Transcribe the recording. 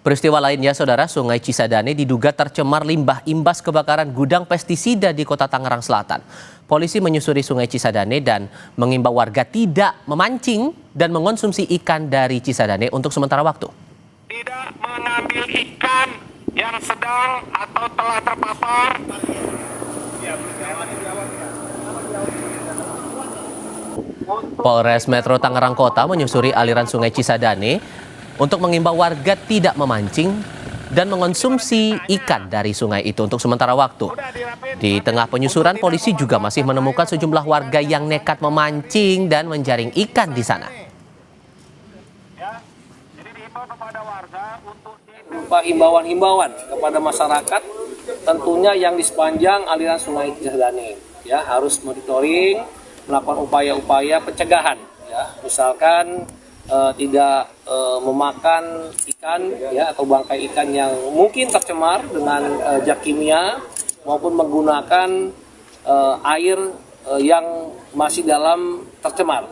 Peristiwa lainnya, Saudara, Sungai Cisadane diduga tercemar limbah imbas kebakaran gudang pestisida di Kota Tangerang Selatan. Polisi menyusuri Sungai Cisadane dan mengimbau warga tidak memancing dan mengonsumsi ikan dari Cisadane untuk sementara waktu. Tidak mengambil ikan yang sedang atau telah terpapar. Polres Metro Tangerang Kota menyusuri aliran Sungai Cisadane untuk mengimbau warga tidak memancing dan mengonsumsi ikan dari sungai itu untuk sementara waktu. Di tengah penyusuran, polisi juga masih menemukan sejumlah warga yang nekat memancing dan menjaring ikan di sana. Berupa himbauan-himbauan kepada masyarakat, tentunya yang di sepanjang aliran Sungai Cisadane, ya harus monitoring, melakukan upaya-upaya pencegahan, ya misalkan tidak memakan ikan, ya atau bangkai ikan yang mungkin tercemar dengan zat kimia maupun menggunakan air yang masih dalam tercemar.